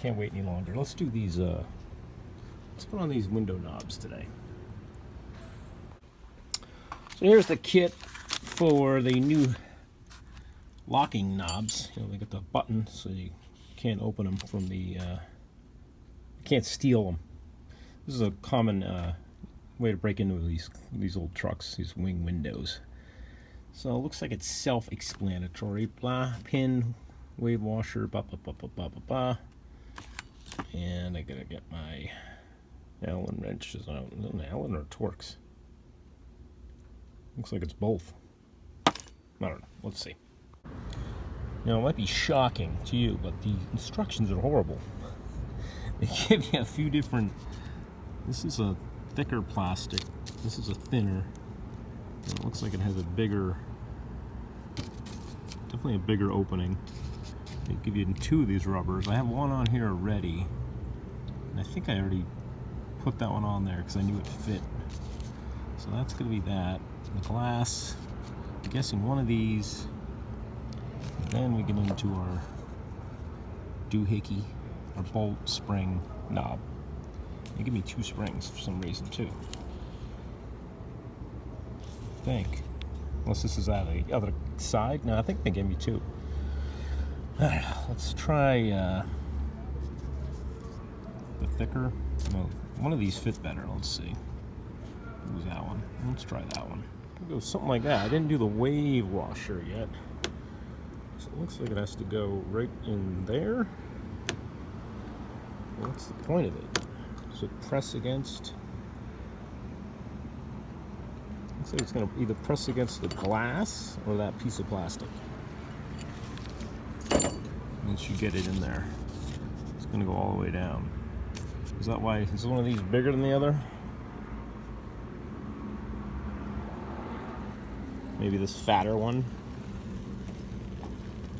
can't wait any longer. Let's do these, let's put on these window knobs today. So here's the kit for the new locking knobs. You know, they got the button so you can't open them from the, you can't steal them. This is a common way to break into these old trucks, these wing windows. So it looks like it's self-explanatory. Blah, pin, wave washer, blah, blah, blah, blah, blah, blah, blah. And I gotta get my Allen wrenches out. Is it an Allen or Torx? Looks like it's both. I don't know. Let's see. Now, it might be shocking to you, but the instructions are horrible. They give you a few different... This is a thicker plastic. This is a thinner. And it looks like it has a bigger... Definitely a bigger opening. They give you two of these rubbers. I have one on here already. And I think I already put that one on there because I knew it fit. So that's going to be that. The glass, I'm guessing one of these. Then we get into our doohickey, our bolt spring knob. They give me two springs for some reason too. I think. Unless this is out of the other side. No, I think they gave me two. Let's try the thicker. Well, one of these fit better. Let's see. Who's that one? Let's try that one. We'll go something like that. I didn't do the wave washer yet. So it looks like it has to go right in there. What's the point of it? Does it press against? Looks like it's going to either press against the glass or that piece of plastic. Once you get it in there, it's going to go all the way down. Is that why? Is one of these bigger than the other? Maybe this fatter one,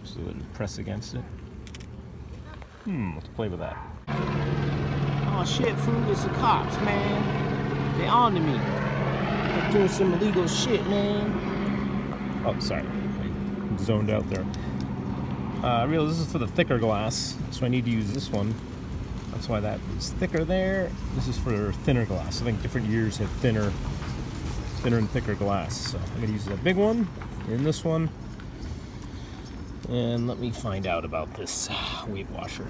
so it would press against it. Let's play with that. Oh shit, fool, it's the cops, man. They on to me. They're doing some illegal shit, man. Oh, sorry. I zoned out there. I realize this is for the thicker glass, so I need to use this one. That's why that is thicker there. This is for thinner glass. I think different years have thinner and thicker glass. So I'm going to use the big one in this one. And let me find out about this wave washer.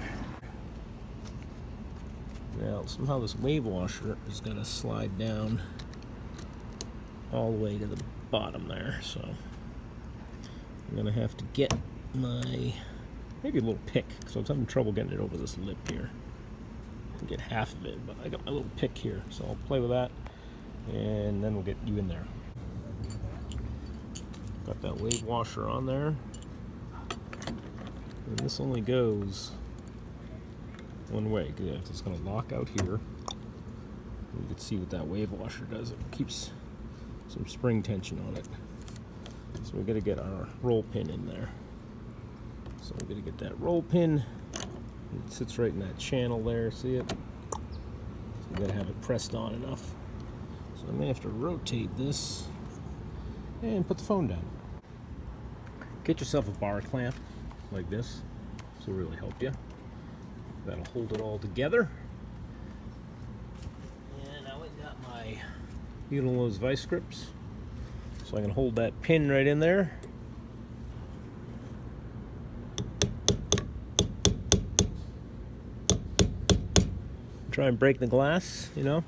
Now, somehow this wave washer is going to slide down all the way to the bottom there. So I'm going to have to get my, maybe a little pick, because I was having trouble getting it over this lip here. I can get half of it, but I got my little pick here. So I'll play with that. And then we'll get you in there. Got that wave washer on there. And this only goes one way. It's going to lock out here. You can see what that wave washer does. It keeps some spring tension on it. So we're going to get our roll pin in there. So we're going to get that roll pin. It sits right in that channel there. See it? So we're going to have it pressed on enough. So I may have to rotate this and put the phone down. Get yourself a bar clamp like this. This will really help you. That'll hold it all together. And I went and got my needle-nose vice grips, so I can hold that pin right in there. Try and break the glass, you know.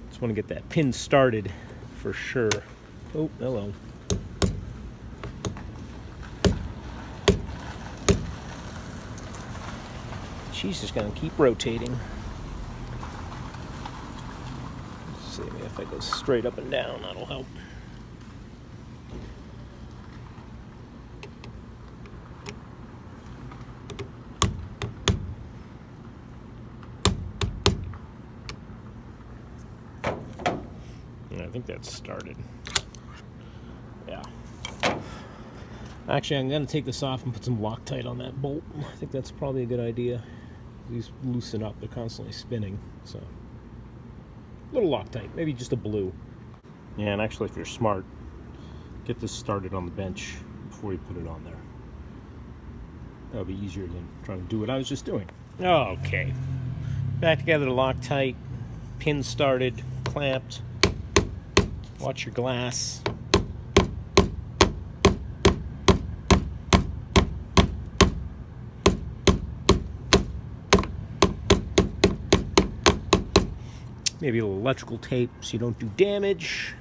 Just want to get that pin started for sure. Oh, hello. She's just going to keep rotating. Let's see, maybe if I go straight up and down, that'll help. I think that's started. Yeah. Actually, I'm going to take this off and put some Loctite on that bolt. I think that's probably a good idea. These loosen up. They're constantly spinning. So, a little Loctite. Maybe just a blue. Yeah, and actually, if you're smart, get this started on the bench before you put it on there. That'll be easier than trying to do what I was just doing. Okay. Back together the Loctite. Pin started, clamped. Watch your glass. Maybe a little electrical tape so you don't do damage.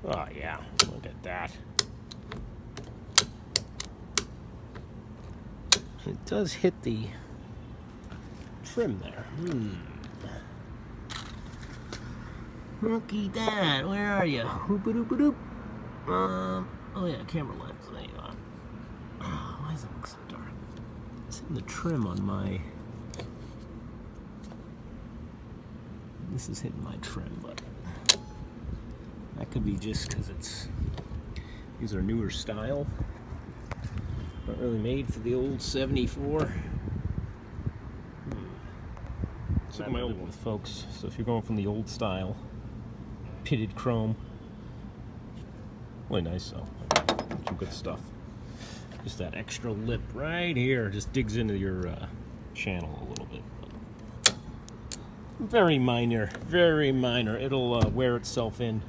Oh yeah, look at that. It does hit the trim there. Looky that, where are you? Hoop-a-doop-a-doop. Oh yeah, camera lens. There you are. Oh, why does it look so dark? It's in the trim on my... This is hitting my trim, but that could be just because it's... These are newer style. Not really made for the old 74. Let's look at my old one, folks. So if you're going from the old style, pitted chrome, really nice though. Some good stuff. Just that extra lip right here just digs into your channel a little bit. Very minor, very minor. It'll wear itself in.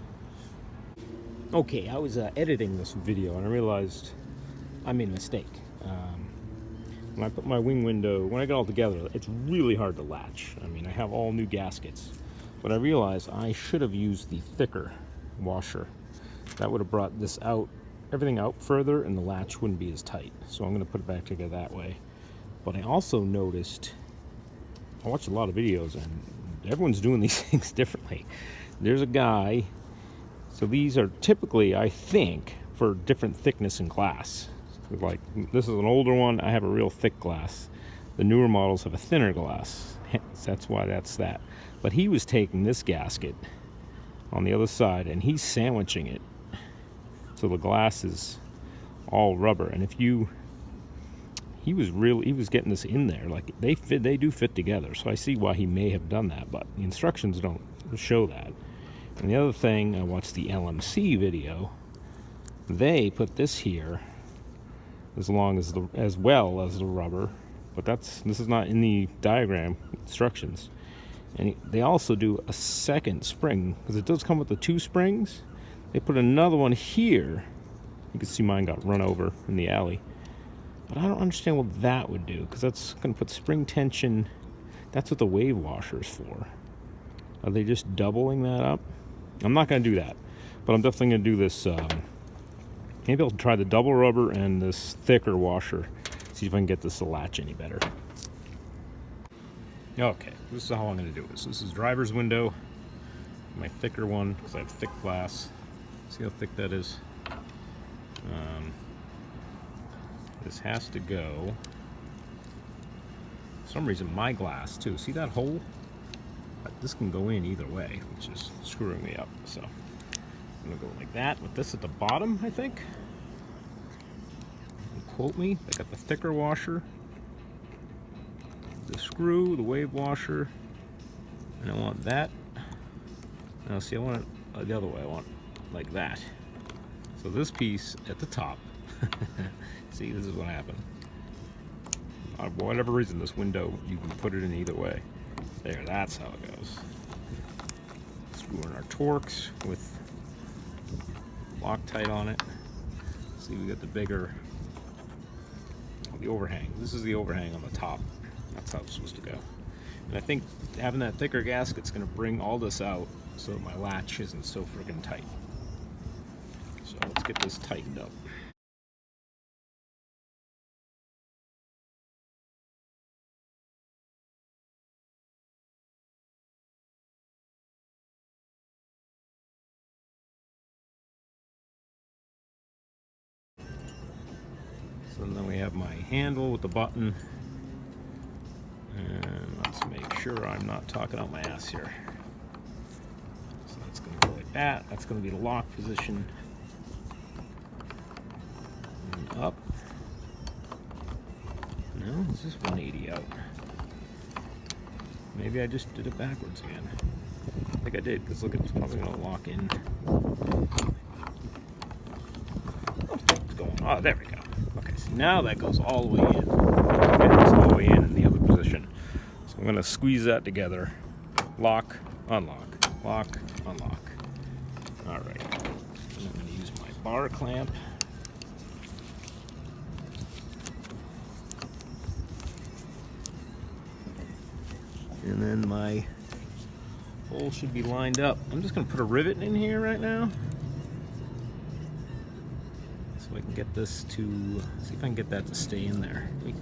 Okay, I was editing this video and I realized I made a mistake. When I put my wing window, when I get all together, it's really hard to latch. I mean, I have all new gaskets, but I realized I should have used the thicker washer. That would have brought this out, everything out further, and the latch wouldn't be as tight. So I'm going to put it back together that way. But I also noticed, I watched a lot of videos, and everyone's doing these things differently. There's a guy, so these are typically, I think, for different thickness in glass. Like, this is an older one, I have a real thick glass. The newer models have a thinner glass. That's why that's that. But he was taking this gasket on the other side and he's sandwiching it so the glass is all rubber. And if you, he was getting this in there. Like, they do fit together. So I see why he may have done that, but the instructions don't show that. And the other thing, I watched the LMC video. They put this here as well as the rubber, but this is not in the diagram instructions. And they also do a second spring, because it does come with the 2 springs. They put another one here. You can see mine got run over in the alley, but I don't understand what that would do, because that's going to put spring tension. That's what the wave washer is for. Are they just doubling that up? I'm not going to do that, but I'm definitely going to do this. Maybe I'll try the double rubber and this thicker washer. See if I can get this to latch any better. Okay, this is how I'm going to do this. This is driver's window, my thicker one, because I have thick glass. See how thick that is? This has to go. For some reason, my glass too. See that hole? This can go in either way, which is screwing me up. So I'm going to go like that with this at the bottom, I think. Don't quote me. I got the thicker washer, the screw, the wave washer, and I want that. Now see, I want it the other way. I want it like that. So this piece at the top. See, this is what happened. For whatever reason, this window, you can put it in either way. There, that's how it goes. Screw in our Torx with Loctite on it. See, we got the bigger, the overhang. This is the overhang on the top. That's how it's supposed to go. And I think having that thicker gasket's going to bring all this out so that my latch isn't so friggin' tight. So let's get this tightened up. So then we have my handle with the button, and let's make sure I'm not talking out my ass here. So that's going to go like that. That's going to be the lock position. And up. No, it's just 180 out. Maybe I just did it backwards again. I think I did, because look, it's probably going to lock in. Oh, there we go. Okay, so now that goes all the way in. Okay, it's all the way in the other position. So I'm going to squeeze that together. Lock, unlock, lock, unlock. All right. And I'm going to use my bar clamp. And then my hole should be lined up. I'm just going to put a rivet in here right now, so I can get this to, see if I can get that to stay in there. Let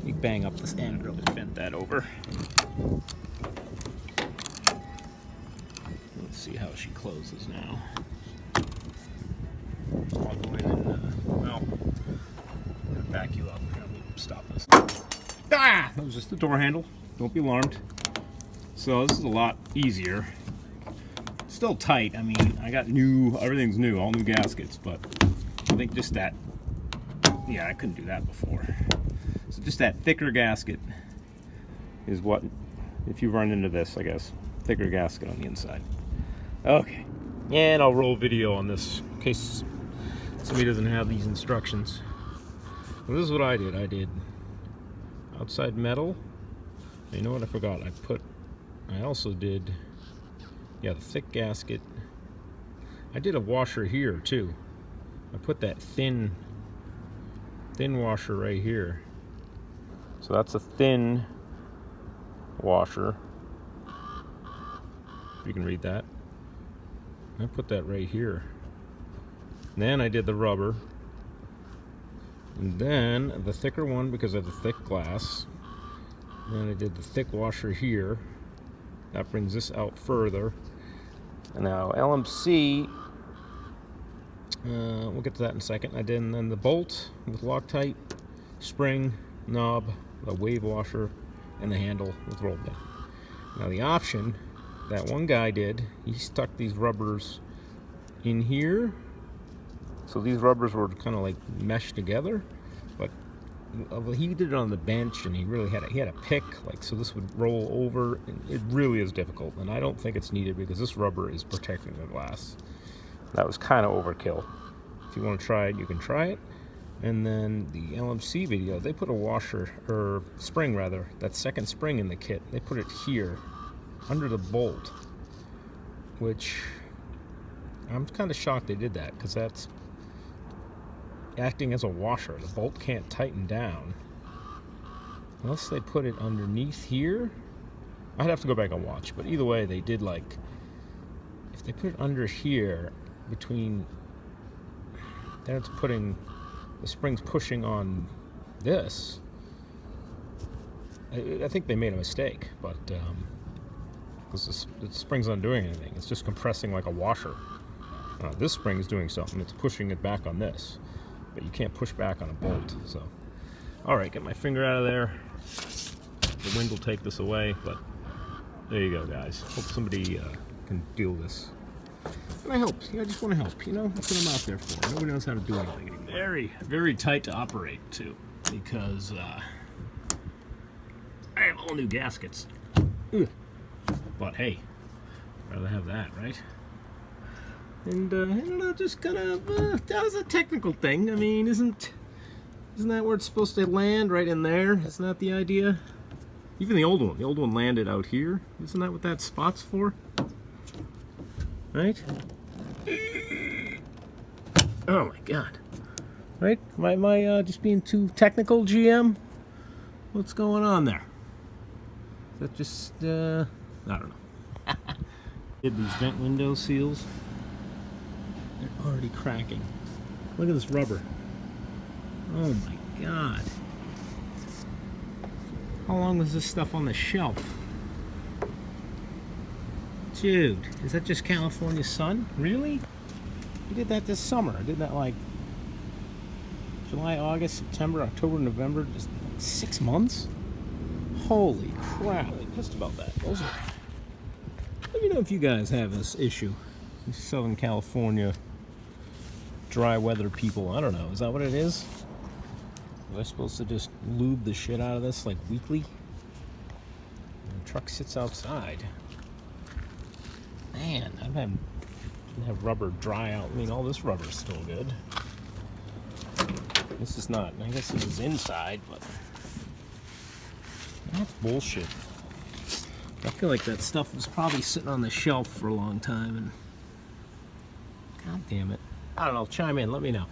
me bang up this end, really bend that over. Let's see how she closes now. I'll go in and, well, I'm going to back you up. Let me stop this. Ah! That was just the door handle. Don't be alarmed. So this is a lot easier. Still tight. I mean, I got new, everything's new, all new gaskets, but I think just that, yeah, I couldn't do that before. So just that thicker gasket is what, if you run into this, I guess, thicker gasket on the inside. Okay, and I'll roll video on this in case somebody doesn't have these instructions. Well, this is what I did. I did outside metal. You know what I forgot? I also did, yeah, the thick gasket. I did a washer here too. I put that thin washer right here. So that's a thin washer. You can read that. I put that right here. And then I did the rubber. And then the thicker one because of the thick glass. And then I did the thick washer here. That brings this out further. And now LMC, we'll get to that in a second. I did, and then the bolt with Loctite, spring, knob, the wave washer, and the handle with roll bit. Now the option that one guy did, he stuck these rubbers in here. So these rubbers were kind of like meshed together, but he did it on the bench, and he had a pick, like, so this would roll over, and it really is difficult, and I don't think it's needed because this rubber is protecting the glass. That was kind of overkill. If you want to try it, you can try it. And then the LMC video, they put a washer, or spring rather, that second spring in the kit, they put it here under the bolt, which I'm kind of shocked they did that, because that's acting as a washer. The bolt can't tighten down unless they put it underneath here. I'd have to go back and watch, but either way, they did, like, if they put it under here, between, then it's putting, the spring's pushing on this. I think they made a mistake, but because the spring's not doing anything, it's just compressing like a washer. This spring is doing something, it's pushing it back on this, but you can't push back on a bolt. So, all right, get my finger out of there. The wind will take this away, but there you go, guys. Hope somebody can deal with this. And I help. I just want to help. You know, that's what I'm out there for. Nobody knows how to do anything anymore. Very, very tight to operate too, because I have all new gaskets. Ugh. But hey, I'd rather have that, right? And I don't know, just kind of that was a technical thing. I mean, isn't that where it's supposed to land, right in there? Isn't that the idea? Even the old one landed out here. Isn't that what that spot's for? Right? Oh my God! Right? Am I just being too technical, GM? What's going on there? Is that just I don't know. Did these vent window seals? They're already cracking. Look at this rubber. Oh my God! How long was this stuff on the shelf? Dude, is that just California sun? Really? We did that this summer. I did that like July, August, September, October, November, just 6 months? Holy crap. I'm pissed about that. Let me know if you guys have this issue. You Southern California dry weather people. I don't know. Is that what it is? Was I supposed to just lube the shit out of this like weekly? And the truck sits outside. Man, I've had rubber dry out. I mean, all this rubber is still good. This is not. I guess this is inside, but that's bullshit. I feel like that stuff was probably sitting on the shelf for a long time, and god damn it. I don't know, chime in, let me know.